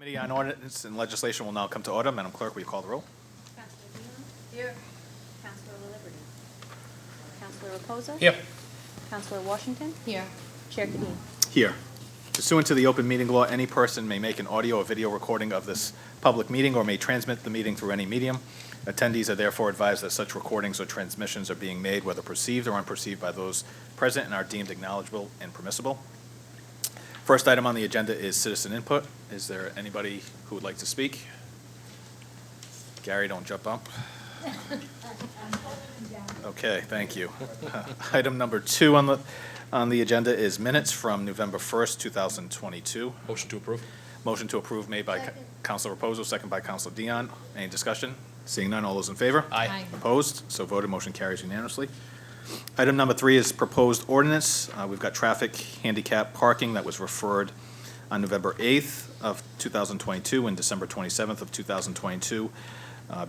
Committee on Ordinance and Legislation will now come to order. Madam Clerk, will you call the roll? Councilor Dion? Here. Councilor LaLiberty? Councilor Reposo? Here. Councilor Washington? Here. Chair Kadim? Here. Pursuant to the open meeting law, any person may make an audio or video recording of this public meeting or may transmit the meeting through any medium. Attendees are therefore advised that such recordings or transmissions are being made, whether perceived or unperceived, by those present and are deemed acknowledgeable and permissible. First item on the agenda is citizen input. Is there anybody who would like to speak? Gary, don't jump up. Okay, thank you. Item number 2 on the agenda is minutes from November 1st, 2022. Motion to approve. Motion to approve made by Councilor Reposo, second by Councilor Dion. Any discussion? Seeing none, all those in favor? Aye. Opposed? So voted. Motion carries unanimously. Item number 3 is proposed ordinance. We've got traffic handicap parking that was referred on November 8th of 2022 and December 27th of 2022.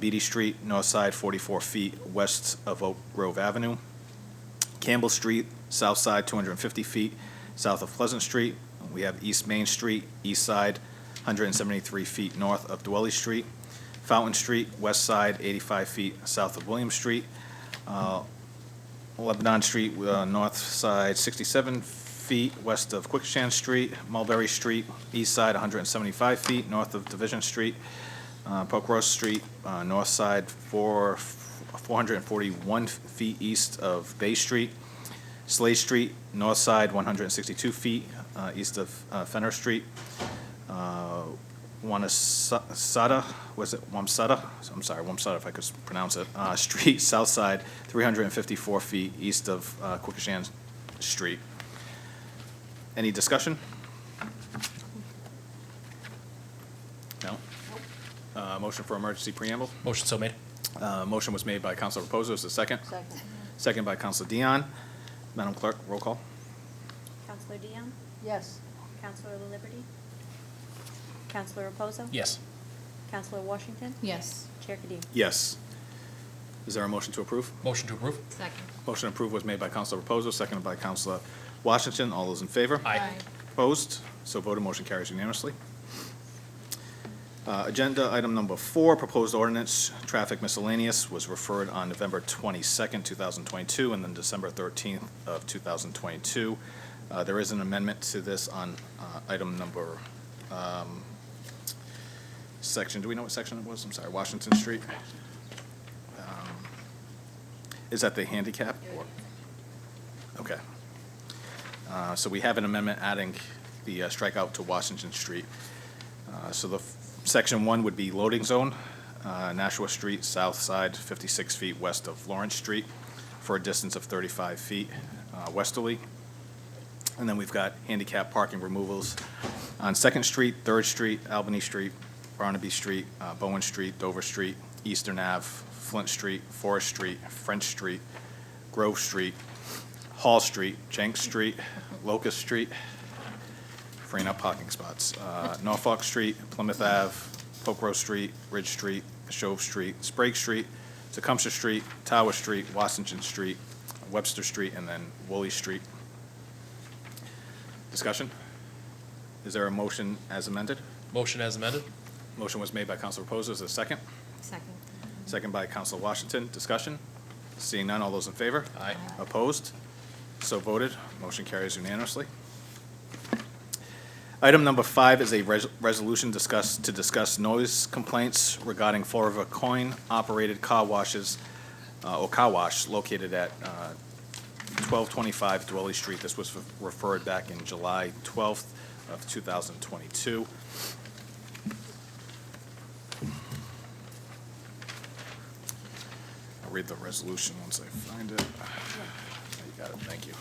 Beatty Street, north side, 44 feet west of Oak Grove Avenue. Campbell Street, south side, 250 feet south of Pleasant Street. We have East Main Street, east side, 173 feet north of Dwelly Street. Fountain Street, west side, 85 feet south of William Street. Lebanon Street, north side, 67 feet west of Quickenham Street. Mulberry Street, east side, 175 feet north of Division Street. Pokrose Street, north side, 441 feet east of Bay Street. Slade Street, north side, 162 feet east of Fenner Street. Wamsutta, was it Wamsutta? I'm sorry, Wamsutta if I could pronounce it. Street, south side, 354 feet east of Quickenham Street. Any discussion? No? Motion for emergency preamble? Motion so made. Motion was made by Councilor Reposo. Is there a second? Second. Second by Councilor Dion. Madam Clerk, roll call. Councilor Dion? Yes. Councilor LaLiberty? Councilor Reposo? Yes. Councilor Washington? Yes. Chair Kadim? Yes. Is there a motion to approve? Motion to approve. Second. Motion approved was made by Councilor Reposo, seconded by Councilor Washington. All those in favor? Aye. Opposed? So voted. Motion carries unanimously. Agenda item number 4, proposed ordinance, traffic miscellaneous, was referred on November 22nd, 2022, and then December 13th of 2022. There is an amendment to this on item number, section, do we know what section it was? I'm sorry, Washington Street? Is that the handicap? Or- Okay. So we have an amendment adding the strikeout to Washington Street. So the section 1 would be loading zone, Nashua Street, south side, 56 feet west of Lawrence Street, for a distance of 35 feet westerly. And then we've got handicap parking removals on 2nd Street, 3rd Street, Albany Street, Barnaby Street, Bowen Street, Dover Street, Eastern Ave, Flint Street, Forest Street, French Street, Grove Street, Hall Street, Jenks Street, Locust Street, freeing up parking spots. Norfolk Street, Plymouth Ave, Pokrose Street, Ridge Street, Shove Street, Sprague Street, Tecumseh Street, Tower Street, Washington Street, Webster Street, and then Woolley Street. Discussion? Is there a motion as amended? Motion as amended. Motion was made by Councilor Reposo. Is there a second? Second. Second by Councilor Washington. Discussion? Seeing none, all those in favor? Aye. Opposed? So voted. Motion carries unanimously. Item number 5 is a resolution to discuss noise complaints regarding Fall River coin-operated car washes, or car wash located at 1225 Dwelly Street. This was referred back in July 12th of 2022. I'll read the resolution once I find it. You got it, thank you.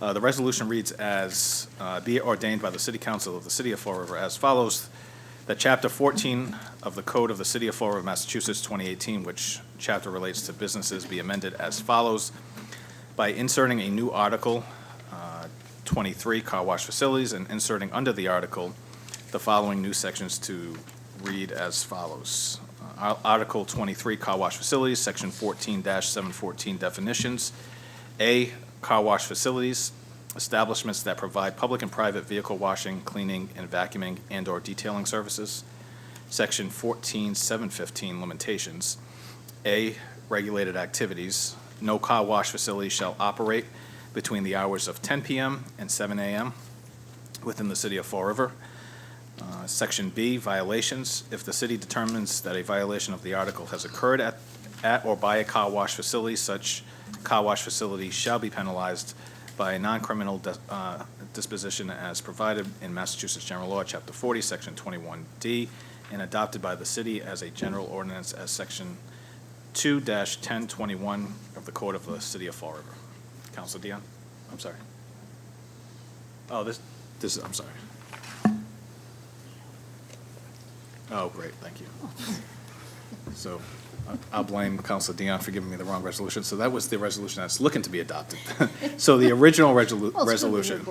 The resolution reads as, be it ordained by the City Council of the City of Fall River as follows, that Chapter 14 of the Code of the City of Fall River, Massachusetts, 2018, which chapter relates to businesses, be amended as follows, by inserting a new article, 23, car wash facilities, and inserting under the article the following new sections to read as follows. Article 23, car wash facilities, Section 14-714 definitions. A, car wash facilities. establishments that provide public and private vehicle washing, cleaning, and vacuuming and/or detailing services. Section 14.715, limitations. A, regulated activities. No car wash facility shall operate between the hours of 10 p.m. and 7 a.m. within the city of Fall River. Section B, violations. If the city determines that a violation of the article has occurred at or by a car wash facility, such car wash facility shall be penalized by a non-criminal disposition as provided in Massachusetts General Law, Chapter 40, Section 21D, and adopted by the city as a general ordinance as Section 2-1021 of the Code of the City of Fall River. Councilor Dion? I'm sorry. Oh, this is, I'm sorry. Oh, great, thank you. So I'll blame Councilor Dion for giving me the wrong resolution. So that was the resolution that's looking to be adopted. So the original resolution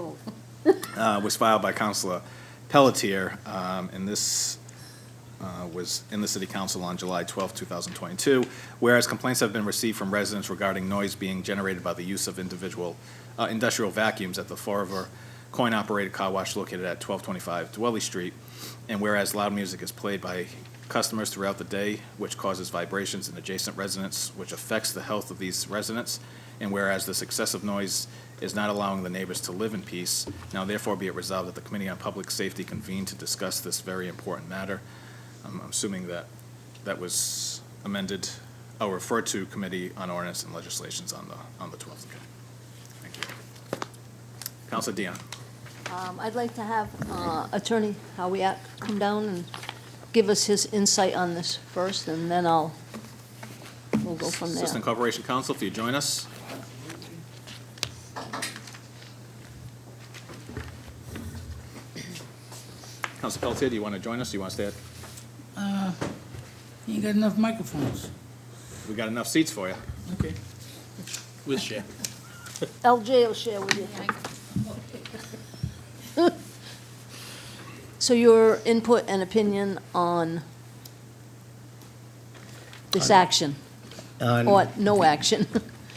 was filed by Councilor Pelletier, and this was in the City Council on July 12, 2022, whereas complaints have been received from residents regarding noise being generated by the use of industrial vacuums at the Fall River coin-operated car wash located at 1225 Dwelly Street, and whereas loud music is played by customers throughout the day, which causes vibrations in adjacent residents, which affects the health of these residents, and whereas this excessive noise is not allowing the neighbors to live in peace, now therefore be it resolved that the Committee on Public Safety convene to discuss this very important matter. I'm assuming that that was amended, referred to Committee on Ordinance and Legislations on the 12th. Okay. Thank you. Councilor Dion. I'd like to have Attorney Howiak come down and give us his insight on this first, and then we'll go from there. Assistant Corporation Counsel, if you join us. Councilor Pelletier, do you want to join us? Do you want to stay at? You ain't got enough microphones. We got enough seats for you. Okay. We'll share. LJ will share with you. So your input and opinion on this action, or no action,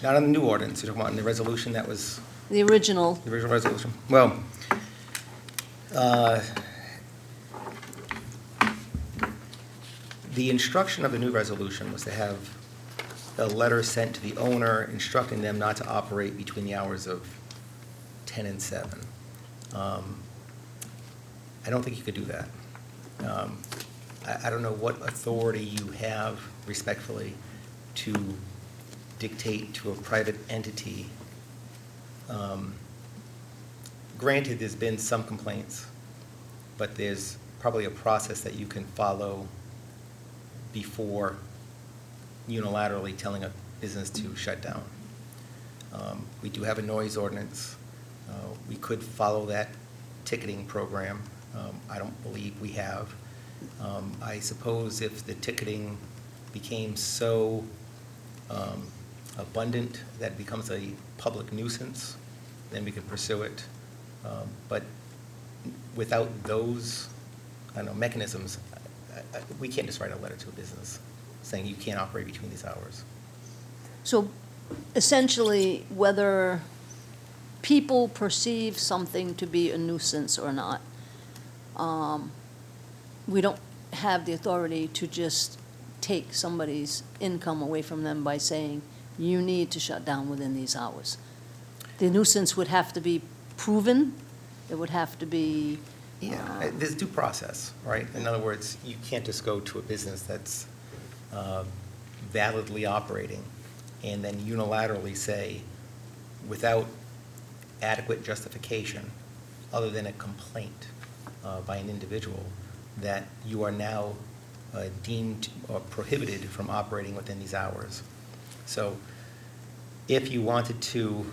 Not on the new ordinance, you're talking about in the resolution that was, the original. the original resolution. Well, the instruction of the new resolution was to have a letter sent to the owner instructing them not to operate between the hours of 10 and 7. I don't think you could do that. I don't know what authority you have, respectfully, to dictate to a private entity. Granted, there's been some complaints, but there's probably a process that you can follow before unilaterally telling a business to shut down. We do have a noise ordinance. We could follow that ticketing program. I don't believe we have. I suppose if the ticketing became so abundant that it becomes a public nuisance, then we could pursue it. But without those, I don't know, mechanisms, we can't just write a letter to a business saying you can't operate between these hours. So essentially, whether people perceive something to be a nuisance or not, we don't have the authority to just take somebody's income away from them by saying, you need to shut down within these hours. The nuisance would have to be proven. It would have to be. Yeah, there's due process, right? In other words, you can't just go to a business that's validly operating and then unilaterally say, without adequate justification, other than a complaint by an individual, that you are now deemed or prohibited from operating within these hours. So if you wanted to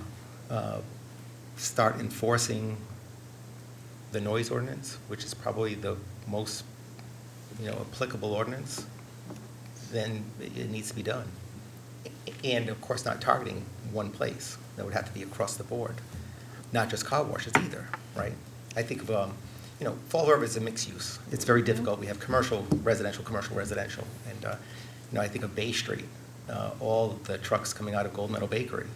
start enforcing the noise ordinance, which is probably the most, applicable ordinance, then it needs to be done. And of course, not targeting one place. That would have to be across the board, not just car washes either, right? I think of, Fall River is a mixed use. It's very difficult. We have commercial, residential, and I think of Bay Street. All the trucks coming out of Gold Meadow Bakery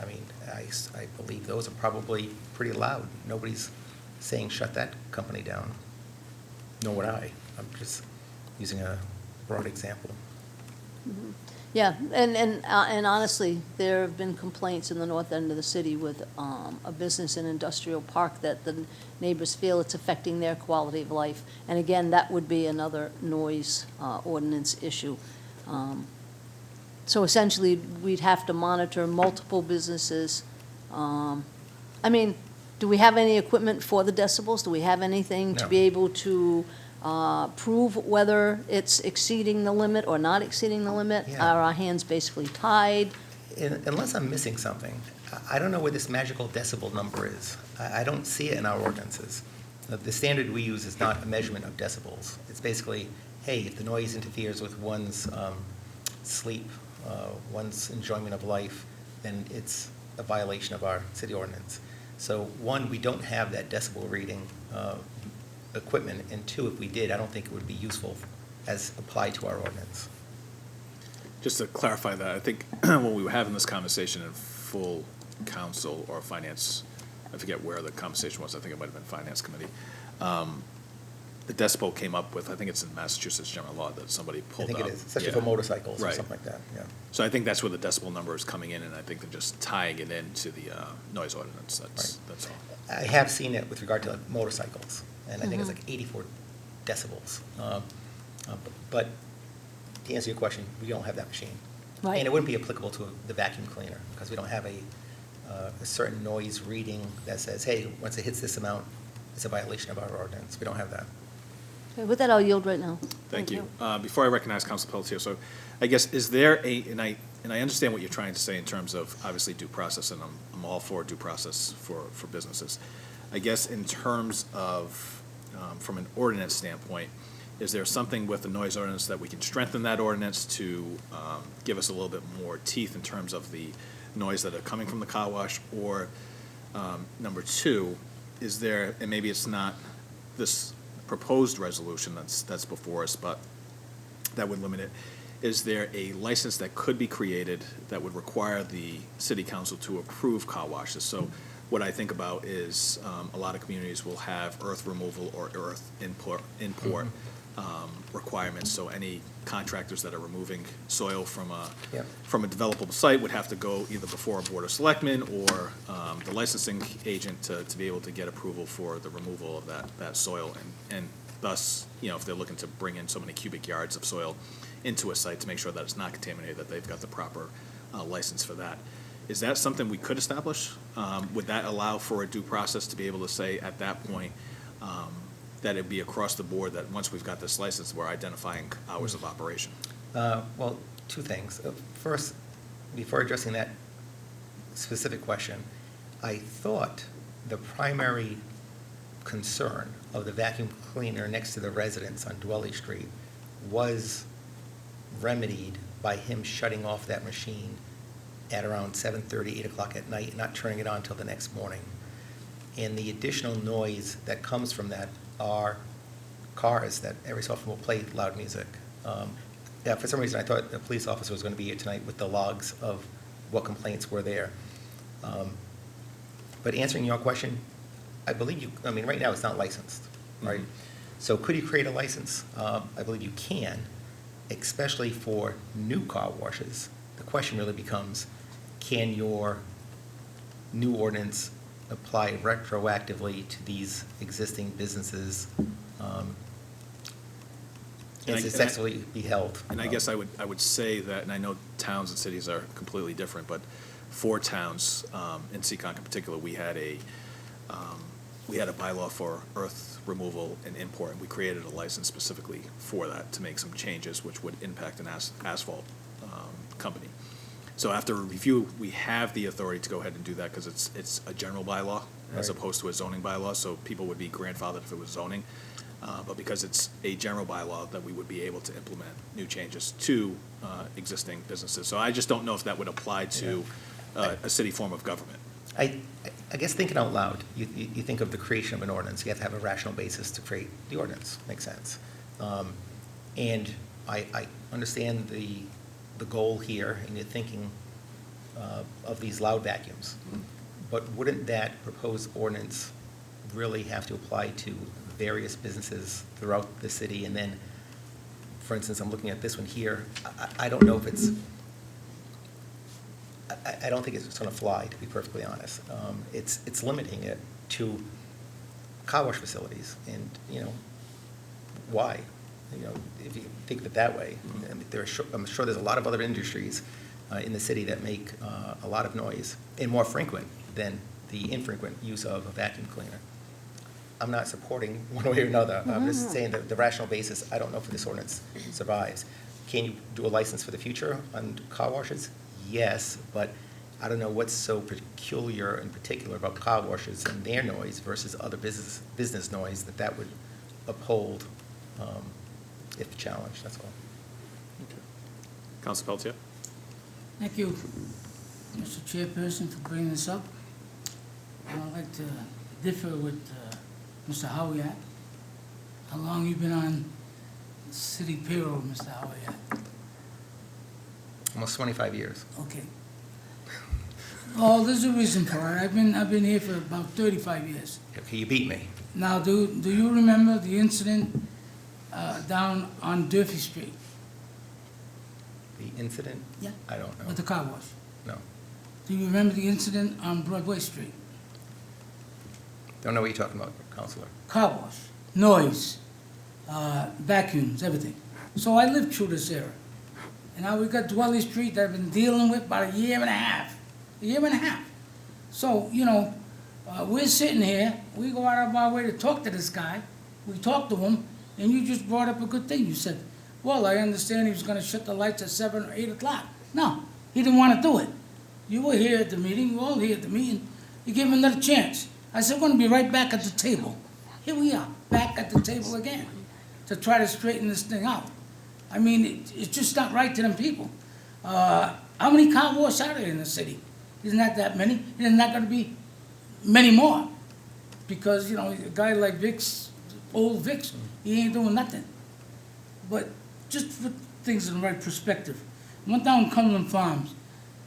I mean, I believe those are probably pretty loud. Nobody's saying shut that company down, nor would I. I'm just using a broad example. Yeah, and honestly, there have been complaints in the north end of the city with a business and industrial park that the neighbors feel it's affecting their quality of life. And again, that would be another noise ordinance issue. So essentially, we'd have to monitor multiple businesses. I mean, do we have any equipment for the decibels? Do we have anything to No. be able to prove whether it's exceeding the limit or not exceeding the limit? Yeah. Are our hands basically tied? Unless I'm missing something, I don't know where this magical decibel number is. I don't see it in our ordinances. The standard we use is not a measurement of decibels. It's basically, hey, if the noise interferes with one's sleep, one's enjoyment of life, then it's a violation of our city ordinance. So one, we don't have that decibel reading equipment, and two, if we did, I don't think it would be useful as applied to our ordinance. Just to clarify that, I think when we were having this conversation in full council or finance, I forget where the conversation was, I think it might have been finance committee, the decibel came up with, I think it's in Massachusetts general law that somebody I pulled up. think it is, especially Yeah. for motorcycles or Right. something like that, yeah. So I think that's where the decibel number is coming in, and I think they're just tying it into the noise ordinance, that's all. I have seen it with regard to motorcycles, and I think it's like 84 decibels. But to answer your question, we don't have that machine. Right. And it wouldn't be applicable to the vacuum cleaner, because we don't have a certain noise reading that says, hey, once it hits this amount, it's a violation of our ordinance. We don't have that. Okay, with that, I'll yield right now. Thank you. Before I recognize Council Pelletier, so I guess, is there and I understand what you're trying to say in terms of obviously due process, and I'm all for due process for businesses. I guess in terms of, from an ordinance standpoint, is there something with the noise ordinance that we can strengthen that ordinance to give us a little bit more teeth in terms of the noise that are coming from the car wash? Or number two, is there, and maybe it's not this proposed resolution that's before us, but that would limit it, is there a license that could be created that would require the city council to approve car washes? So what I think about is a lot of communities will have earth removal or earth import requirements. So any contractors that are removing soil from Yep. a developable site would have to go either before a board of selectmen or the licensing agent to be able to get approval for the removal of that soil. And thus, if they're looking to bring in so many cubic yards of soil into a site to make sure that it's not contaminated, that they've got the proper license for that. Is that something we could establish? Would that allow for a due process to be able to say at that point that it'd be across the board, that once we've got this license, we're identifying hours of operation? Well, two things. First, before addressing that specific question, I thought the primary concern of the vacuum cleaner next to the residence on Dwelly Street was remedied by him shutting off that machine at around 7:30, 8 o'clock at night, and not turning it on until the next morning. And the additional noise that comes from that are cars that every so often will play loud music. Yeah, for some reason, I thought the police officer was going to be here tonight with the logs of what complaints were there. But answering your question, I believe right now it's not licensed, right? Mhm. So could you create a license? I believe you can, especially for new car washes. The question really becomes, can your new ordinance apply retroactively to these existing businesses And as I- it's actually be held? And I guess I would say that, and I know towns and cities are completely different, but for towns, in Seekonk in particular, we had a bylaw for earth removal and import, and we created a license specifically for that to make some changes which would impact an asphalt company. So after a review, we have the authority to go ahead and do that because it's a general bylaw as Right. opposed to a zoning bylaw, so people would be grandfathered if it was zoning. But because it's a general bylaw, that we would be able to implement new changes to existing businesses. So I just don't know if that would apply to a city form of government. I guess thinking out loud, you think of the creation of an ordinance, you have to have a rational basis to create the ordinance, makes sense. And I understand the goal here, and you're thinking of these loud vacuums. But wouldn't that proposed ordinance really have to apply to various businesses throughout the city? And then, for instance, I'm looking at this one here, I don't know if it's, I don't think it's gonna fly, to be perfectly honest. It's limiting it to car wash facilities, and, you know, why? You know, if you think of it that way, I mean, I'm sure there's a lot of other industries in the city that make a lot of noise, and more frequent than the infrequent use of a vacuum cleaner. I'm not supporting one way or another. I'm just saying that the rational basis, I don't know if this ordinance survives. Can you do a license for the future on car washes? Yes, but I don't know what's so peculiar and particular about car washes and their noise versus other business noise that would uphold if challenged, that's all. Council Pelletier? Thank you, Mr. Chairperson, for bringing this up. I'd like to differ with Mr. Howiat. How long you been on city payroll, Mr. Howiat? Almost 25 years. Okay. Oh, there's a reason for it. I've been here for about 35 years. Okay, you beat me. Now, do you remember the incident down on Durfee Street The incident? Yeah. I don't know. with the car wash? No. Do you remember the incident on Broadway Street? Don't know what you're talking about, Counselor. Car wash, noise, vacuums, everything. So I lived through this era. And now we got Dwelly Street that I've been dealing with about a year and a half. A year and a half. So, you know, we're sitting here, we go out of our way to talk to this guy. We talked to him, and you just brought up a good thing. You said, well, I understand he was gonna shut the lights at 7 or 8 o'clock. No, he didn't wanna do it. You were here at the meeting, you were all here at the meeting. You gave him another chance. I said, we're gonna be right back at the table. Here we are, back at the table again, to try to straighten this thing out. I mean, it's just not right to them people. How many car washes are there in the city? Isn't that many? And there's not gonna be many more. Because, you know, a guy like Vic's, old Vic's, he ain't doing nothing. But just put things in the right perspective. I went down Cumberland Farms.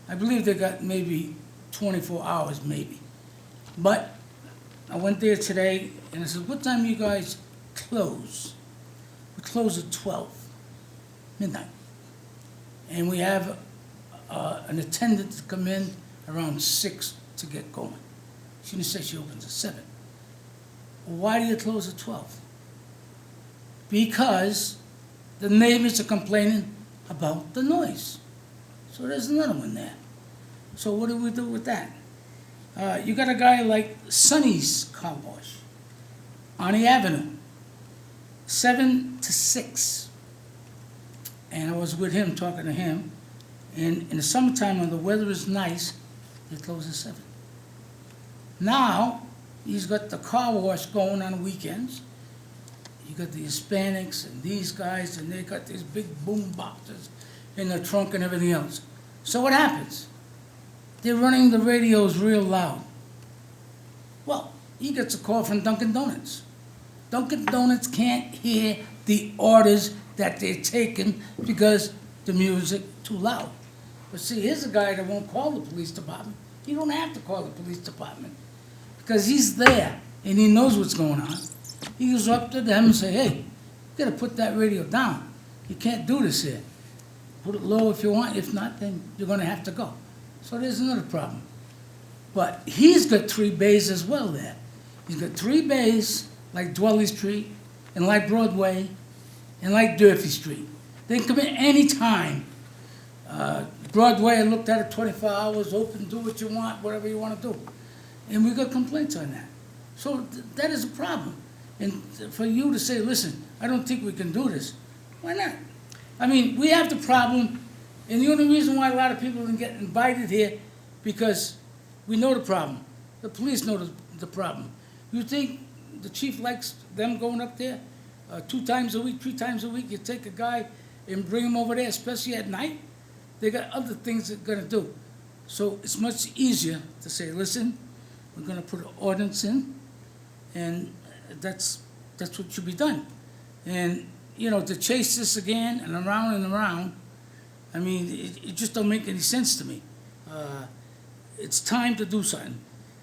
I believe they got maybe 24 hours, maybe. But I went there today, and I said, what time you guys close? We close at 12, midnight. And we have an attendant to come in around 6 to get going. She didn't say she opens at 7. Why do you close at 12? Because the neighbors are complaining about the noise. So there's another one there. So what do we do with that? You got a guy like Sonny's Car Wash on the Avenue, 7 to 6. And I was with him, talking to him. And in the summertime, when the weather is nice, they close at 7. Now, he's got the car wash going on the weekends. You got the Hispanics and these guys, and they got these big boom boxes in the trunk and everything else. So what happens? They're running the radios real loud. Well, he gets a call from Dunkin' Donuts. Dunkin' Donuts can't hear the orders that they're taking because the music too loud. But see, here's a guy that won't call the police department. He don't have to call the police department because he's there and he knows what's going on. He goes up to them and say, hey, you gotta put that radio down. You can't do this here. Put it low if you want. If not, then you're gonna have to go. So there's another problem. But he's got 3 bays as well there. He's got 3 bays like Dwelly Street and like Broadway and like Durfee Street. They can come in any time. Broadway, I looked at it 24 hours, open, do what you want, whatever you want to do. And we got complaints on that. So that is a problem. And for you to say, listen, I don't think we can do this, why not? I mean, we have the problem, and the only reason why a lot of people didn't get invited here, because we know the problem. The police know the problem. You think the chief likes them going up there 2 times a week, 3 times a week? You take a guy and bring him over there, especially at night? They got other things they're gonna do. So it's much easier to say, listen, we're gonna put an ordinance in, and that's what should be done. And, you know, to chase this again and around, I mean, it just don't make any sense to me. It's time to do something.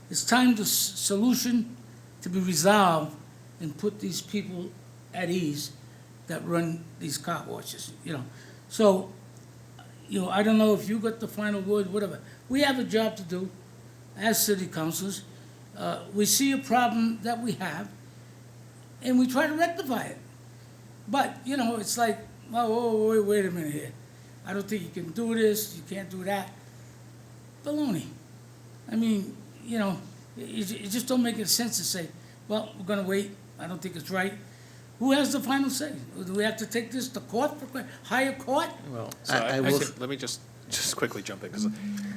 It's time the solution to be resolved and put these people at ease that run these car washes, you know. So, you know, I don't know if you got the final word, whatever. We have a job to do as city councilors. We see a problem that we have, and we try to rectify it. But, you know, it's like, oh, wait a minute here. I don't think you can do this, you can't do that. Baloney. I mean, you know, it just don't make any sense to say, well, we're gonna wait, I don't think it's right. Who has the final say? Do we have to take this to court, higher court? Well, So I will, let me just quickly jump in, because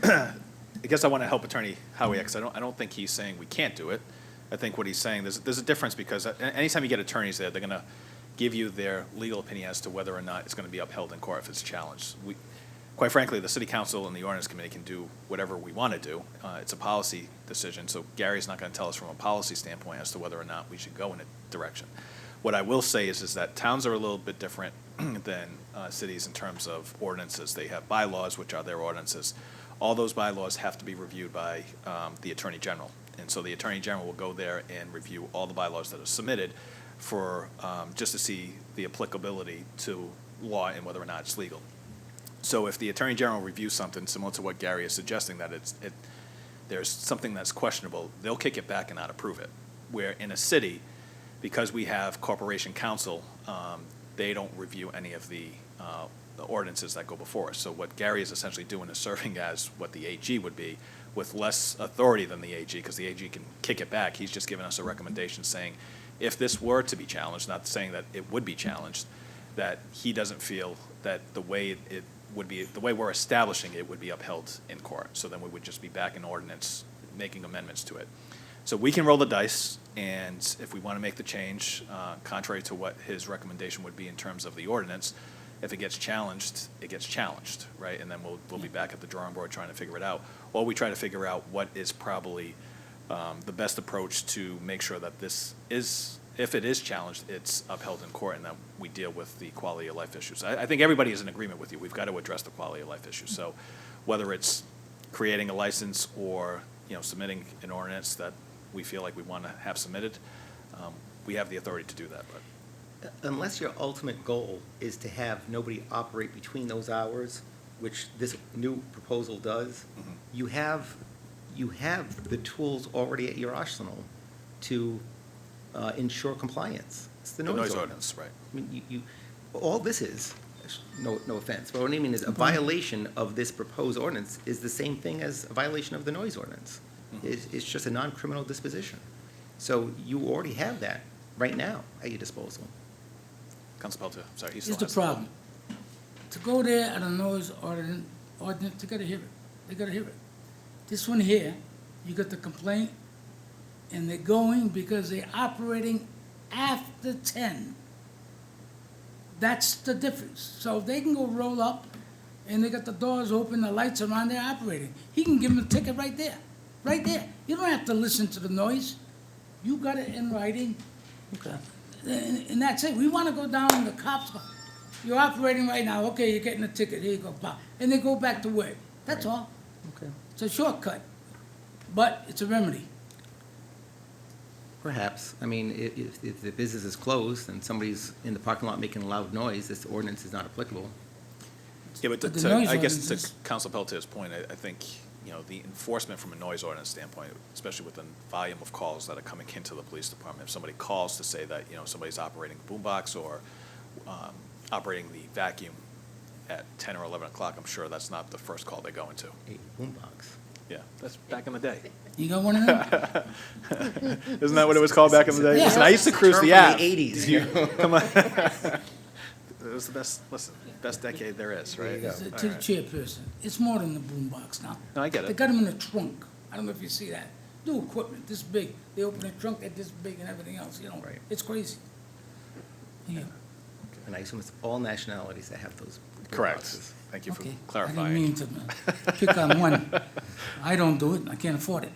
I guess I want to help Attorney Howie, because I don't think he's saying we can't do it. I think what he's saying, there's a difference, because anytime you get attorneys there, they're going to give you their legal opinion as to whether or not it's going to be upheld in court if it's challenged. Quite frankly, the city council and the ordinance committee can do whatever we want to do. It's a policy decision, so Gary's not going to tell us from a policy standpoint as to whether or not we should go in a direction. What I will say is that towns are a little bit different than cities in terms of ordinances. They have bylaws, which are their ordinances. All those bylaws have to be reviewed by the Attorney General. And so the Attorney General will go there and review all the bylaws that are submitted for, just to see the applicability to law and whether or not it's legal. So if the Attorney General reviews something similar to what Gary is suggesting, that there's something that's questionable, they'll kick it back and not approve it. Where in a city, because we have corporation counsel, they don't review any of the ordinances that go before us. So what Gary is essentially doing is serving as what the AG would be, with less authority than the AG, because the AG can kick it back. He's just giving us a recommendation saying, if this were to be challenged, not saying that it would be challenged, that he doesn't feel that the way it would be, the way we're establishing it would be upheld in court. So then we would just be back in ordinance, making amendments to it. So we can roll the dice, and if we want to make the change, contrary to what his recommendation would be in terms of the ordinance, if it gets challenged, right? And then we'll be back at the drawing board trying to figure it out. Or we try to figure out what is probably the best approach to make sure that this is, if it is challenged, it's upheld in court, and then we deal with the quality of life issues. I think everybody is in agreement with you. We've got to address the quality of life issues. So whether it's creating a license or, you know, submitting an ordinance that we feel like we want to have submitted, we have the authority to do that. But unless your ultimate goal is to have nobody operate between those hours, which this new proposal does, Mhm. you have the tools already at your arsenal to ensure compliance. It's the noise ordinance. right? I mean, all this is, no offense, but what I mean is a violation of this proposed ordinance is the same thing as a violation of the noise ordinance. It's just a non-criminal disposition. So you already have that right now at your disposal. Council Peltier, sorry, he still Here's the has problem. To go there at a noise ordinance, they gotta hear it. They gotta hear it. This one here, you got the complaint, and they're going because they're operating after 10. That's the difference. So if they can go roll up, and they got the doors open, the lights are on, they're operating. He can give them a ticket right there, right there. You don't have to listen to the noise. You got it in writing. Okay. And that's it. We want to go down and the cops go, you're operating right now, okay, you're getting a ticket, here you go, blah. And they go back to work. That's all. Okay. It's a shortcut, but it's a remedy. Perhaps. I mean, if the business is closed and somebody's in the parking lot making loud noise, this ordinance is not applicable. Yeah, but But the to, noise I guess ordinance to Council Peltier's point, I think, you know, the enforcement from a noise ordinance standpoint, especially with the volume of calls that are coming into the police department, if somebody calls to say that, you know, somebody's operating a boombox or operating the vacuum at 10 or 11 o'clock, I'm sure that's not the first call they go into. A boombox. Yeah, that's back in the day. You got one of them? Isn't that what it was called back in the day? Yeah. Listen, I used to cruise Term the from app. the 80s, you know? Come on. It was the best, listen, best decade there is, right? There you go. To the All right. chairperson, it's more than the boombox now. No, I get They it. got them in the trunk. I don't know if you see that. New equipment, this big. They open the trunk, they're this big and everything else, you know? Right. It's crazy. Yeah. And I assume it's all nationalities that have those Correct. boomboxes. Thank you for Okay. I clarifying. didn't mean to pick on one. I don't do it, I can't afford it.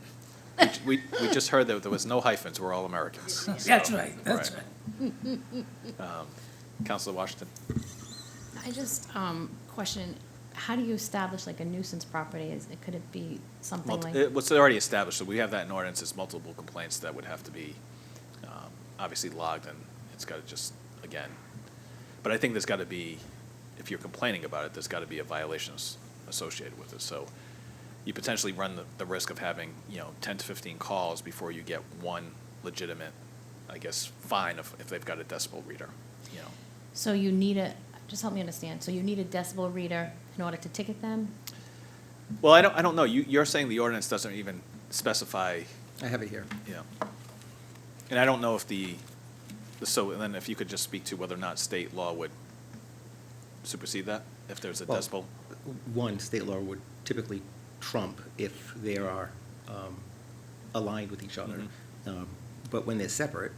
We just heard that there was no hyphens, we're all Americans. That's So, right, that's right. Councilor Washington? I just question, how do you establish like a nuisance property? Could it be something like? What's already established, so we have that in ordinances, multiple complaints that would have to be obviously logged, and it's got to just, again, but I think there's got to be, if you're complaining about it, there's got to be a violation associated with it. So you potentially run the risk of having, 10 to 15 calls before you get one legitimate, I guess, fine if they've got a decibel reader, So just help me understand, so you need a decibel reader in order to ticket them? Well, I don't know. You're saying the ordinance doesn't even specify, I have it here. and I don't know if so then if you could just speak to whether or not state law would supersede that, if there's a Well, decibel? One, state law would typically trump if they are aligned with each other. But when they're separate,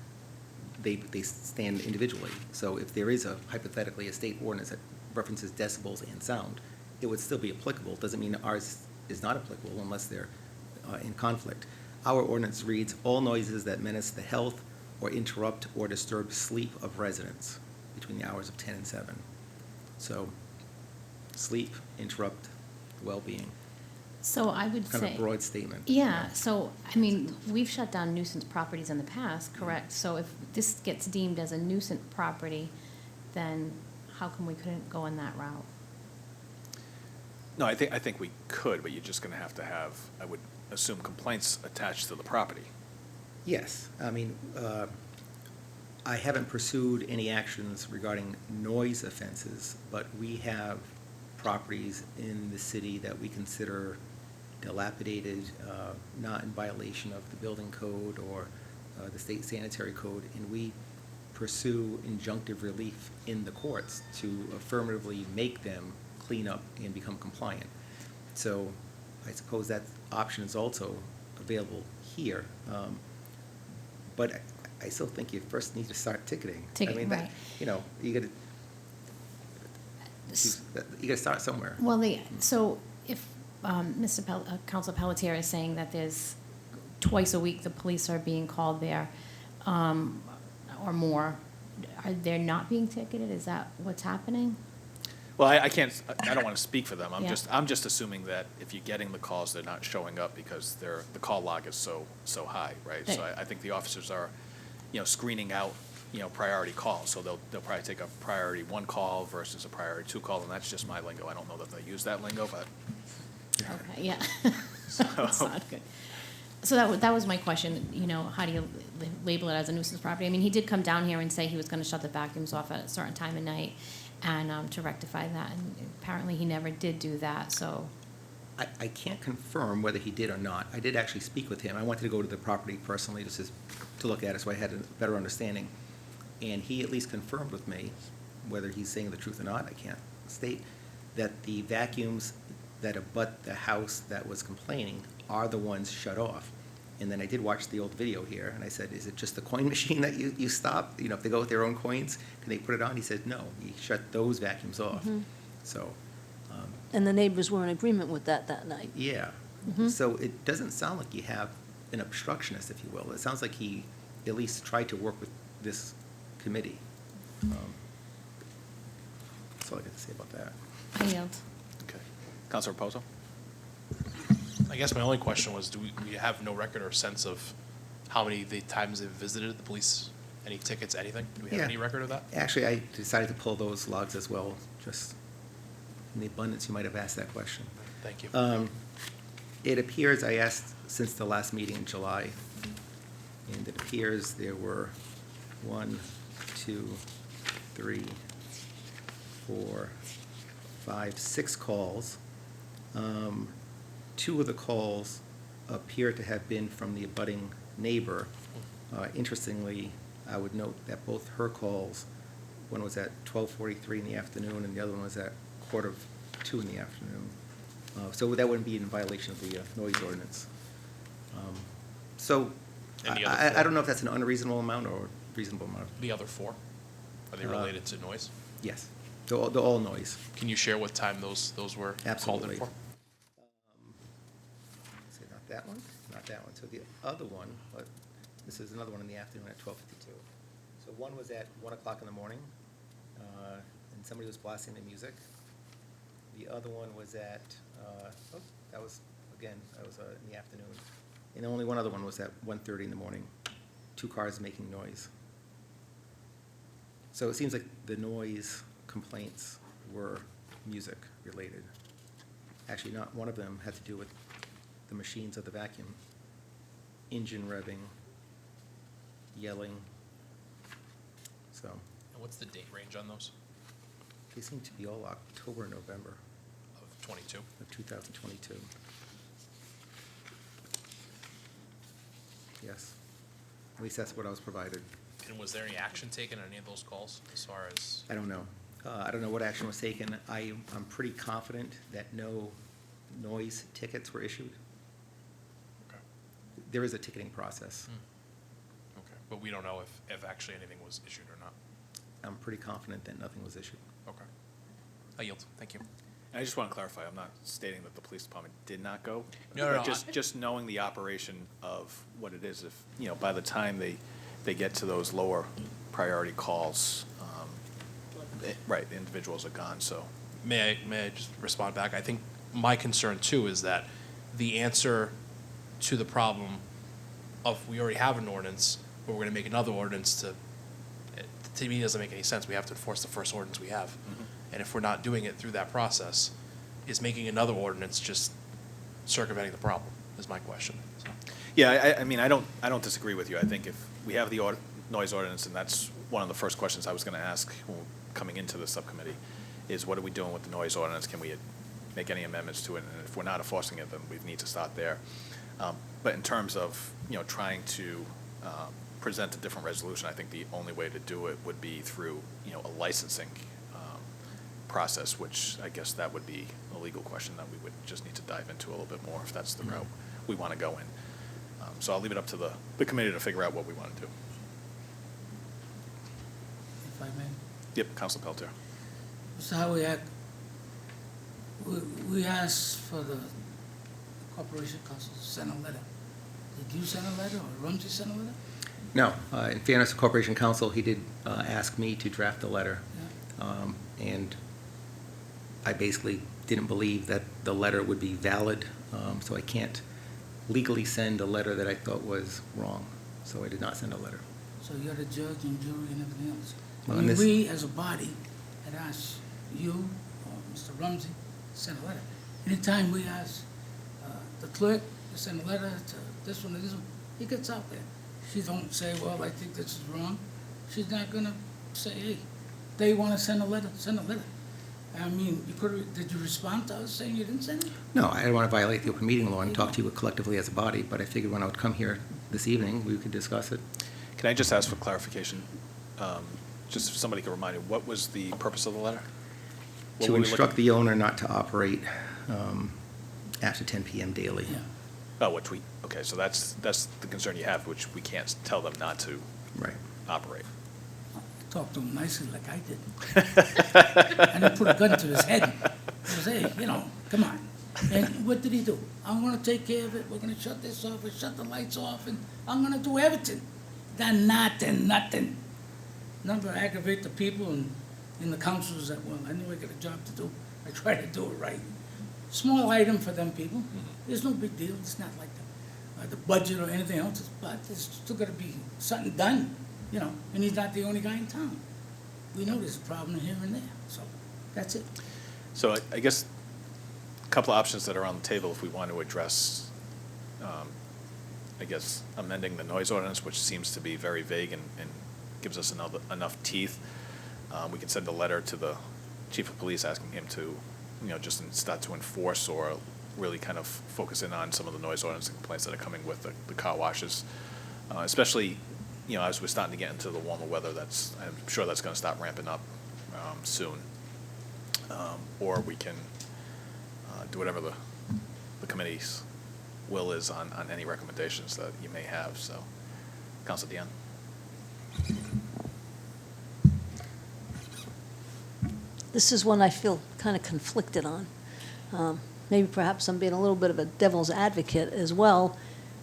they stand individually. So if there is hypothetically, a state ordinance that references decibels and sound, it would still be applicable. Doesn't mean ours is not applicable unless they're in conflict. Our ordinance reads, "All noises that menace the health or interrupt or disturb sleep of residents between the hours of 10 and 7. So sleep, interrupt, well-being. So I would say. Kind of a broad statement. Yeah, so, I mean, we've shut down nuisance properties in the past, correct? So if this gets deemed as a nuisance property, then how come we couldn't go in that route? No, I think we could, but you're just going to have, I would assume, complaints attached to the property. Yes, I mean, I haven't pursued any actions regarding noise offenses, but we have properties in the city that we consider dilapidated, not in violation of the building code or the state sanitary code, and we pursue injunctive relief in the courts to affirmatively make them clean up and become compliant. So I suppose that option is also available here. But I still think you first need to start ticketing. Ticketing, I mean, that, right. you gotta start somewhere. Well, so if Council Pelletier is saying that there's twice a week the police are being called there, or more, are they not being ticketed? Is that what's happening? Well, I don't want to speak for them. Yeah. I'm just assuming that if you're getting the calls, they're not showing up because the call log is so high, right? So Right. I think the officers are, screening out, priority calls. So they'll probably take a priority 1 call versus a priority 2 call, and that's just my lingo. I don't know that they use that lingo, but. Okay, yeah. That's not good. So that was my question, how do you label it as a nuisance property? I mean, he did come down here and say he was gonna shut the vacuums off at a certain time of night and to rectify that, and apparently he never did do that, so. I can't confirm whether he did or not. I did actually speak with him. I wanted to go to the property personally just to look at it so I had a better understanding. And he at least confirmed with me, whether he's saying the truth or not, I can't state, that the vacuums that abut the house that was complaining are the ones shut off. And then I did watch the old video here, and I said, is it just the coin machine that you stop? If they go with their own coins, can they put it on? He said, no, he shut those vacuums off. So, And the neighbors were in agreement with that night. yeah. So it doesn't sound like you have an obstructionist, if you will. It sounds like he at least tried to work with this committee. That's all I got to say about that. I yield. Okay. Counselor Reposo? I guess my only question was, do we have no record or sense of how many times they've visited the police? Any tickets, anything? Do we have Yeah. any record of that? Actually, I decided to pull those logs as well, just in the abundance you might have asked that question. Thank you. It appears, I asked since the last meeting in July, and it appears there were 1, 2, 3, 4, 5, 6 calls. 2 of the calls appear to have been from the abutting neighbor. Interestingly, I would note that both her calls, one was at 12:43 in the afternoon and the other one was at 1:45 in the afternoon. So that wouldn't be in violation of the noise ordinance. So And the other I 4? don't know if that's an unreasonable amount or reasonable amount. The other 4? Are they related to noise? Yes, they're all noise. Can you share what time those were called Absolutely. in for? So not that one, not that one. So the other one, this is another one in the afternoon at 12:52. So one was at 1 o'clock in the morning, and somebody was blasting the music. The other one was at, that was in the afternoon. And only one other one was at 1:30 in the morning. 2 cars making noise. So it seems like the noise complaints were music related. Actually, not one of them had to do with the machines of the vacuum. Engine revving, yelling. So And what's the date range on those they seem to be all October, November of 22? of 2022. Yes. At least that's what I was provided. And was there any action taken on any of those calls as far as? I don't know. I don't know what action was taken. I'm pretty confident that no noise tickets were issued. Okay. There is a ticketing process. Okay, but we don't know if actually anything was issued or not. I'm pretty confident that nothing was issued. Okay. I yield. Thank you. And I just want to clarify, I'm not stating that the police department did not go. No, no, but no, Just knowing the operation of what it is, if, by the time they get to those lower priority calls, right, the individuals are gone, so. May I just respond back? I think my concern too is that the answer to the problem of we already have an ordinance, but we're going to make another ordinance to me, it doesn't make any sense. We have to enforce the first ordinance we have. And if we're not doing it through that process, is making another ordinance just circumventing the problem, is my question. So. Yeah, I mean, I don't disagree with you. I think if we have the noise ordinance, and that's one of the first questions I was going to ask coming into the subcommittee, is what are we doing with the noise ordinance? Can we make any amendments to it? And if we're not enforcing it, then we need to start there. But in terms of, trying to present a different resolution, I think the only way to do it would be through, a licensing process, which I guess that would be a legal question that we would just need to dive into a little bit more if that's the route we want to go in. So I'll leave it up to the committee to figure out what we want to do. If I may. Yep, Council Peltier. Mr. Howiak, we asked for the Corporation Council to send a letter. Did you send a letter, or Rumsey send a letter? No, in fairness to Corporation Counsel, he did ask me to draft a letter. Yeah. And I basically didn't believe that the letter would be valid, so I can't legally send a letter that I thought was wrong. So I did not send a letter. So you're the judge and jury and everything else. Well, I in mean, this- we, as a body, had asked you, or Mr. Rumsey, to send a letter. Anytime we ask the clerk to send a letter to this one or this one, he gets out there. She don't say, well, I think this is wrong. She's not gonna say, hey, they wanna send a letter, send a letter. I mean, did you respond to us saying you didn't send it? No, I didn't want to violate the open meeting law and talk to you collectively as a body, but I figured when I would come here this evening, we could discuss it. Can I just ask for clarification? Just if somebody could remind me, what was the purpose of the letter? What To were we instruct looking- the owner not to operate after 10 p.m. daily. Yeah. Oh, okay, so that's the concern you have, which we can't tell them not to Right. operate. Talk to him nicely like I did. And then put a gun to his head. Say, hey, come on. And what did he do? I'm gonna take care of it, we're gonna shut this off, and shut the lights off, and I'm gonna do everything. Done nothing. Number aggravate the people in the councils that, well, I know I got a job to do, I try to do it right. Small item for them people, there's no big deal, it's not like the budget or anything else, but there's still gotta be something done, and he's not the only guy in town. We know there's a problem here and there, so that's it. So I guess a couple of options that are on the table if we want to address, I guess, amending the noise ordinance, which seems to be very vague and gives us enough teeth. We can send a letter to the chief of police asking him to, just start to enforce or really kind of focus in on some of the noise ordinance complaints that are coming with the car washes. Especially, as we're starting to get into the warmer weather, I'm sure that's going to start ramping up soon. Or we can do whatever the committee's will is on any recommendations that you may have. So, Council Dion. This is one I feel kind of conflicted on. Maybe perhaps I'm being a little bit of a devil's advocate as well.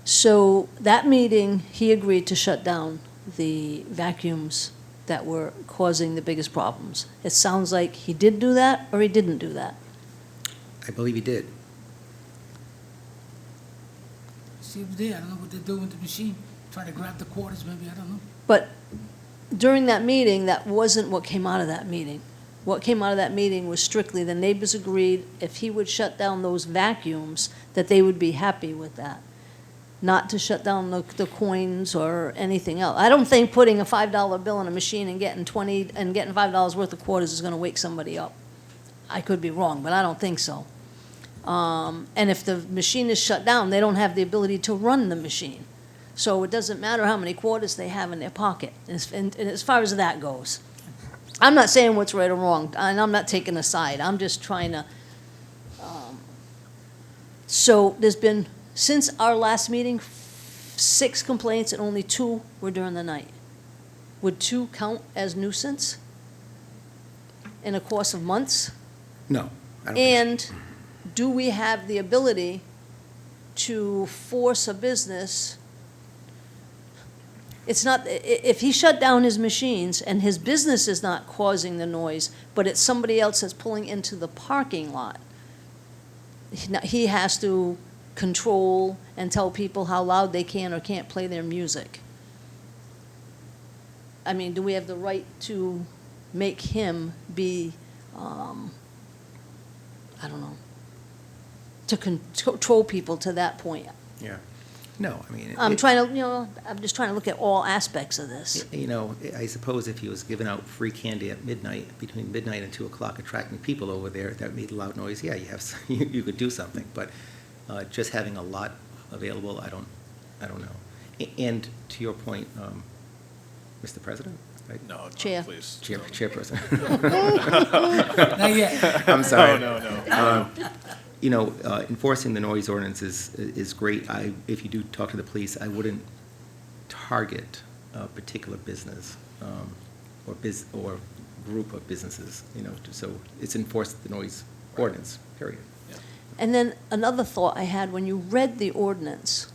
So that meeting, he agreed to shut down the vacuums that were causing the biggest problems. It sounds like he did do that or he didn't do that. I believe he did. See over there, I don't know what they're doing with the machine, try to grab the quarters, maybe, I don't know. But during that meeting, that wasn't what came out of that meeting. What came out of that meeting was strictly the neighbors agreed if he would shut down those vacuums, that they would be happy with that. Not to shut down the coins or anything else. I don't think putting a $5 bill in a machine and getting $5 worth of quarters is gonna wake somebody up. I could be wrong, but I don't think so. And if the machine is shut down, they don't have the ability to run the machine. So it doesn't matter how many quarters they have in their pocket, and as far as that goes. I'm not saying what's right or wrong, and I'm not taking a side, I'm just trying to, so there's been, since our last meeting, 6 complaints and only 2 were during the night. Would 2 count as nuisance in a course of months? No, I don't think so. And do we have the ability to force a business? It's not, if he shut down his machines and his business is not causing the noise, but it's somebody else that's pulling into the parking lot, he has to control and tell people how loud they can or can't play their music. I mean, do we have the right to make him be, I don't know, to control people to that point? Yeah. No, I mean. I'm just trying to look at all aspects of this. You know, I suppose if he was giving out free candy at midnight, between midnight and 2 o'clock, attracting people over there that made loud noise, yeah, you could do something. But just having a lot available, I don't know. And to your point, Mr. President, right? No, Chair. please. Chairperson. Not yet. I'm sorry. No. You know, enforcing the noise ordinance is great. If you do talk to the police, I wouldn't target a particular business or group of businesses, you know, so it's enforce the noise ordinance, period. And then another thought I had, when you read the ordinance,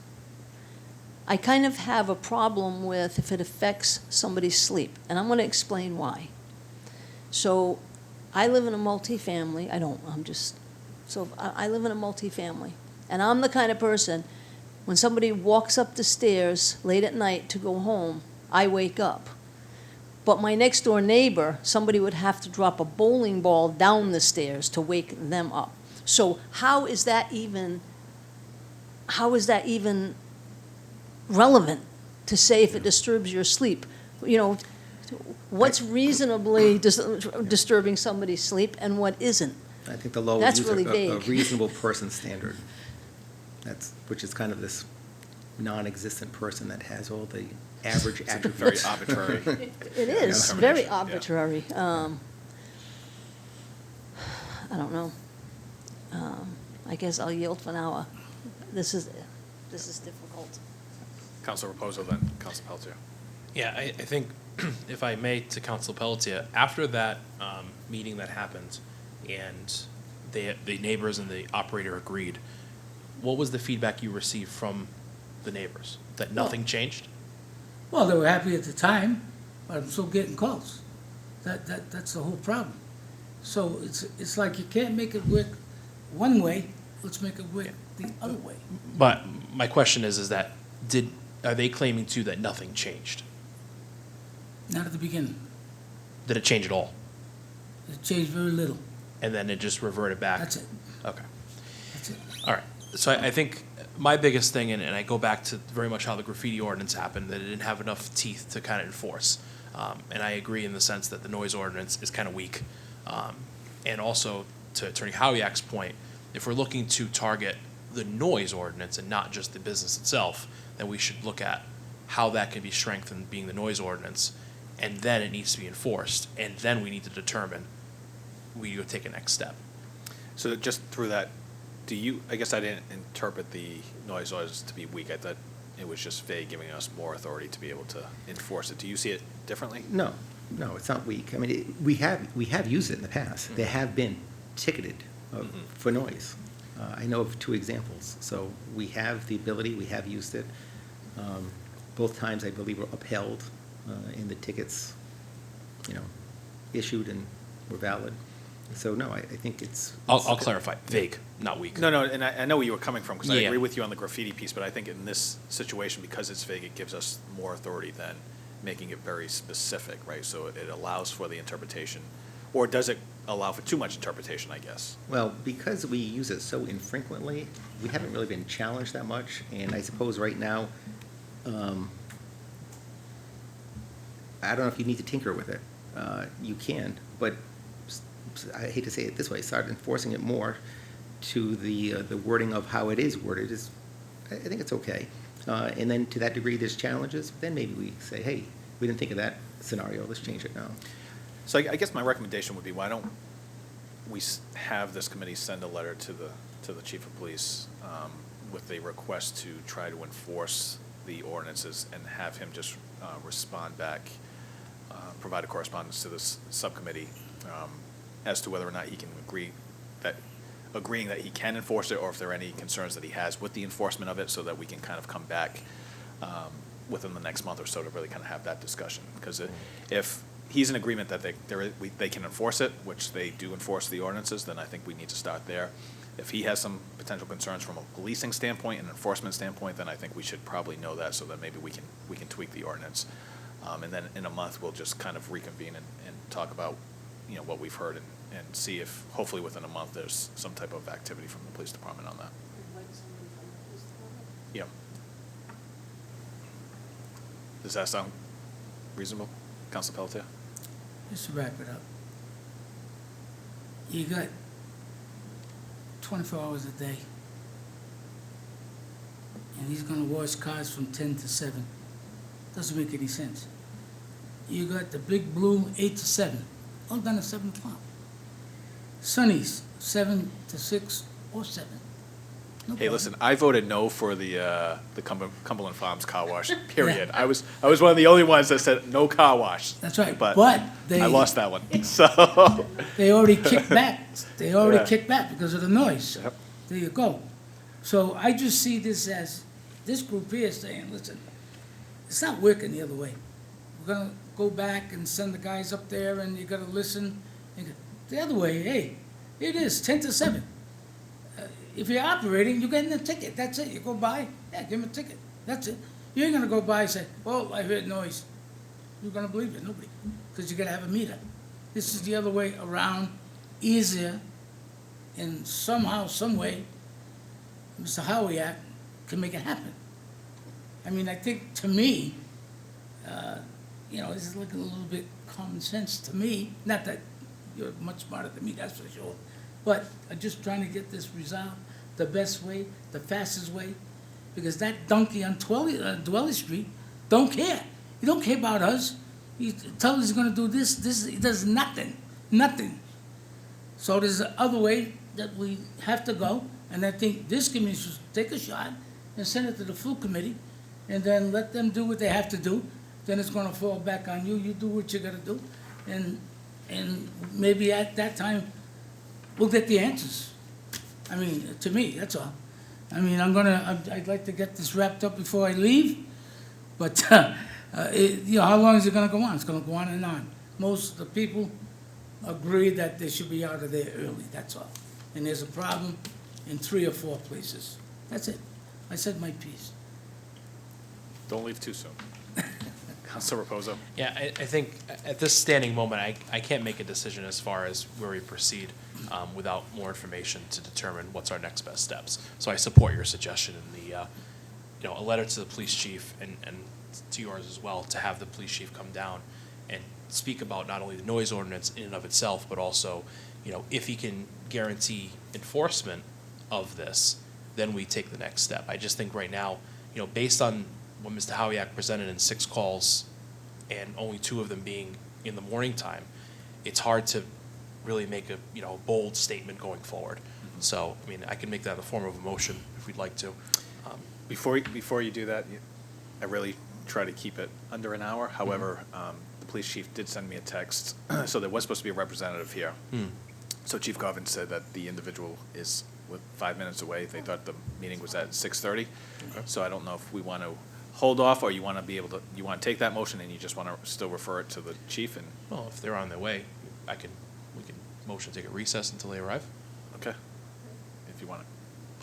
I kind of have a problem with if it affects somebody's sleep, and I'm going to explain why. So I live in a multifamily, I live in a multifamily, and I'm the kind of person, when somebody walks up the stairs late at night to go home, I wake up. But my next door neighbor, somebody would have to drop a bowling ball down the stairs to wake them up. So how is that even relevant to say if it disturbs your sleep? You know, what's reasonably disturbing somebody's sleep and what isn't? I think the law would That's use really a vague. reasonable person standard. Which is kind of this non-existent person that has all the average Very attributes. arbitrary. It is, Yeah. very Yeah. arbitrary. I don't know. I guess I'll yield for now. This is difficult. Council Reposo, then Council Pelletier. Yeah, I think, if I may, to Council Pelletier, after that meeting that happened, and the neighbors and the operator agreed, what was the feedback you received from the neighbors? That nothing changed? Well, they were happy at the time, but I'm still getting calls. That's the whole problem. So it's like you can't make it work one way, let's make it work the other way. But my question is that, are they claiming too that nothing changed? Not at the beginning. Did it change at all? It changed very little. And then it just reverted back? That's it. Okay. That's it. All right. So I think my biggest thing, and I go back to very much how the graffiti ordinance happened, that it didn't have enough teeth to kind of enforce. And I agree in the sense that the noise ordinance is kind of weak. And also, to Attorney Howiak's point, if we're looking to target the noise ordinance and not just the business itself, then we should look at how that can be strengthened, being the noise ordinance, and then it needs to be enforced. And then we need to determine, we would take a next step. So just through that, I guess I didn't interpret the noise ordinance to be weak. I thought it was just vague, giving us more authority to be able to enforce it. Do you see it differently? No, it's not weak. I mean, we have used it in the past. They have been ticketed for noise. I know of 2 examples. So we have the ability, we have used it. Both times, I believe, were upheld, and the tickets, issued and were valid. So, no, I think it's. I'll clarify, vague, not weak. No, and I know where you were coming from, because I Yeah. agree with you on the graffiti piece, but I think in this situation, because it's vague, it gives us more authority than making it very specific, right? So it allows for the interpretation, or does it allow for too much interpretation, I guess? Well, because we use it so infrequently, we haven't really been challenged that much, and I suppose right now, I don't know if you need to tinker with it. You can, but I hate to say it this way, start enforcing it more to the wording of how it is worded is, I think it's okay. And then to that degree, there's challenges, then maybe we say, hey, we didn't think of that scenario, let's change it now. So I guess my recommendation would be, why don't we have this committee send a letter to the chief of police with a request to try to enforce the ordinances, and have him just respond back, provide a correspondence to this subcommittee as to whether or not he can agreeing that he can enforce it, or if there are any concerns that he has with the enforcement of it, so that we can kind of come back within the next month or so to really kind of have that discussion. Because if he's in agreement that they can enforce it, which they do enforce the ordinances, then I think we need to start there. If he has some potential concerns from a policing standpoint and enforcement standpoint, then I think we should probably know that, so that maybe we can tweak the ordinance. And then in a month, we'll just kind of reconvene and talk about, what we've heard, and see if, hopefully within a month, there's some type of activity from the police department on that. Yeah. Does that sound reasonable, Council Pelletier? Just to wrap it up. You got 24 hours a day. And he's gonna wash cars from 10 to 7. Doesn't make any sense. You got the Big Blue, 8 to 7, all done at 7 o'clock. Sunny's, 7 to 6 or 7. No Hey, problem. listen, I voted no for the Cumberland Farms car wash, period. I was one of the only ones that said no car wash. That's right, But but they. I lost that one, so. They already kicked back. They already Yeah. kicked back because of the noise. Yep. There you go. So I just see this as, this group here saying, listen, it's not working the other way. We're gonna go back and send the guys up there, and you gotta listen. The other way, hey, it is 10 to 7. If you're operating, you're getting a ticket, that's it. You go by, yeah, give them a ticket, that's it. You ain't gonna go by and say, well, I heard noise. Who's gonna believe it? Nobody, because you gotta have a meter. This is the other way around, easier, and somehow, some way, Mr. Howiak can make it happen. I mean, I think, to me, this is like a little bit common sense to me. Not that you're much smarter than me, that's for sure. But I'm just trying to get this resolved the best way, the fastest way, because that donkey on Dwelly Street don't care. He don't care about us. He tells us he's gonna do this, he does nothing. So there's the other way that we have to go, and I think this committee should take a shot and send it to the full committee, and then let them do what they have to do. Then it's gonna fall back on you. You do what you gotta do, and maybe at that time, we'll get the answers. I mean, to me, that's all. I mean, I'd like to get this wrapped up before I leave, but, how long is it gonna go on? It's gonna go on and on. Most of the people agree that they should be out of there early, that's all. And there's a problem in 3 or 4 places. That's it. I said my piece. Don't leave too soon. Council Reposo? Yeah, I think at this standing moment, I can't make a decision as far as where we proceed without more information to determine what's our next best steps. So I support your suggestion in a letter to the police chief and to yours as well, to have the police chief come down and speak about not only the noise ordinance in and of itself, but also, if he can guarantee enforcement of this, then we take the next step. I just think right now, based on what Mr. Howiak presented in 6 calls, and only 2 of them being in the morning time, it's hard to really make a bold statement going forward. So, I mean, I can make that in the form of a motion if we'd like to. Before you do that, I really try to keep it under an hour. However, the police chief did send me a text, so there was supposed to be a representative here. So Chief Garvin said that the individual is 5 minutes away. They thought the meeting was at 6:30. Okay. So I don't know if we want to hold off, or you want to take that motion and you just want to still refer it to the chief, and Well, if they're on their way, we can motion to take a recess until they arrive. Okay. If you want it.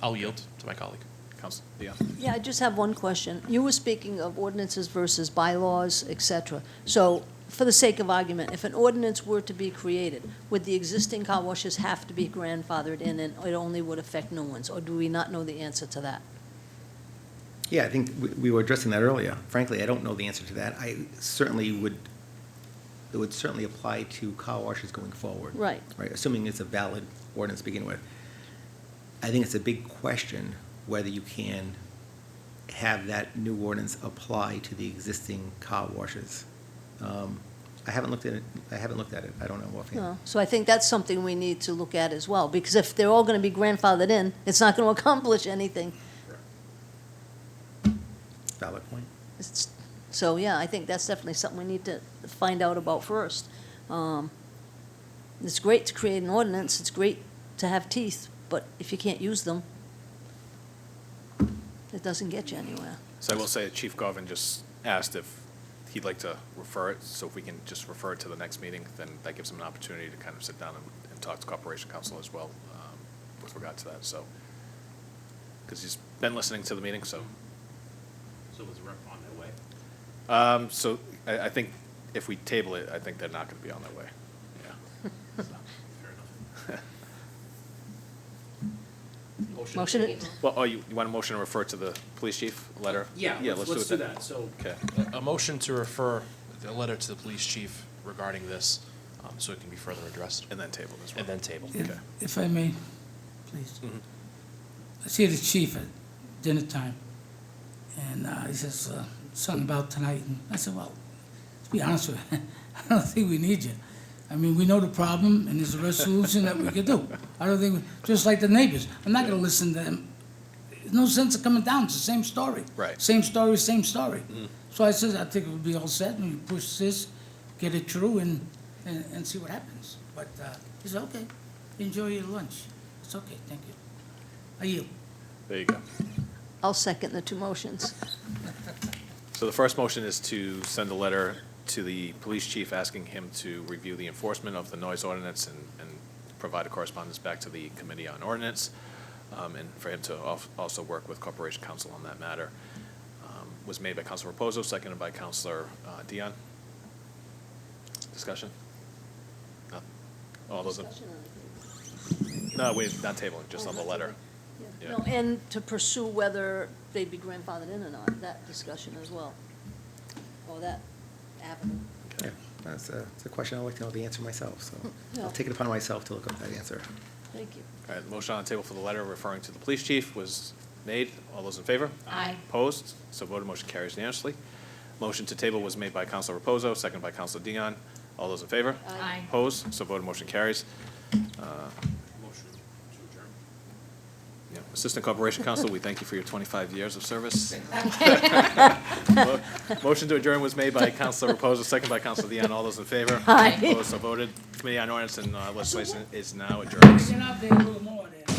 I'll yield to my colleague. Counsel Dion? Yeah, I just have one question. You were speaking of ordinances versus bylaws, et cetera. So, for the sake of argument, if an ordinance were to be created, would the existing car washes have to be grandfathered in, and it only would affect new ones? Or do we not know the answer to that? Yeah, I think we were addressing that earlier. Frankly, I don't know the answer to that. I certainly would, it would certainly apply to car washes going forward. Right. Right, assuming it's a valid ordinance to begin with. I think it's a big question whether you can have that new ordinance apply to the existing car washes. I haven't looked at it, I don't know offhand. No. So I think that's something we need to look at as well, because if they're all gonna be grandfathered in, it's not gonna accomplish anything. Valid point. So, yeah, I think that's definitely something we need to find out about first. It's great to create an ordinance, it's great to have teeth, but if you can't use them, it doesn't get you anywhere. So I will say that Chief Garvin just asked if he'd like to refer it, so if we can just refer it to the next meeting, then that gives him an opportunity to kind of sit down and talk to Corporation Counsel as well, with regard to that, so. Because he's been listening to the meeting, so. So was rep on their way? So I think if we table it, I think they're not gonna be on their way, yeah. Fair enough. Motion, Well, oh, you want a motion to refer to the police chief letter? Yeah, let's do that, so. Okay, A motion to refer the letter to the police chief regarding this, so it can be further addressed, and then table as well. and then table. Okay. If I may, please. Mhm. I see the chief at dinner time, and he says something about tonight, and I said, well, to be honest with you, I don't think we need you. I mean, we know the problem, and there's a resolution that we could do. I don't think, just like the neighbors, I'm not gonna listen to them. There's no sense of coming down, it's the same story. Right. Same story, same story. So I said, I think it would be all set, and you push this, get it through, and see what happens. But he said, okay, enjoy your lunch. It's okay, thank you. I yield. There you go. I'll second the two motions. So the first motion is to send a letter to the police chief asking him to review the enforcement of the noise ordinance and provide a correspondence back to the Committee on Ordinance, and for him to also work with Corporation Counsel on that matter. Was made by Councilor Reposo, seconded by Councilor Dion. Discussion? No? All those in? No, we're not tabling, just on the letter. Yeah. No, and to pursue whether they'd be grandfathered in or not, that discussion as well. Or that avenue. Yeah, that's a question I'd like to know the answer myself, so Yeah. I'll take it upon myself to look up that answer. Thank you. All right, the motion on the table for the letter referring to the police chief was made. All those in favor? Aye. Opposed? So voted, motion carries unanimously. Motion to table was made by Councilor Reposo, seconded by Councilor Dion. All those in favor? Aye. Opposed? So voted, motion carries. Motion to adjourn. Yeah, Assistant Corporation Counsel, we thank you for your 25 years of service. Motion to adjourn was made by Councilor Reposo, seconded by Councilor Dion. All those in favor? Aye. Opposed? So voted. Committee on Ordinance and Legislation is now adjourned. Get out there a little more there.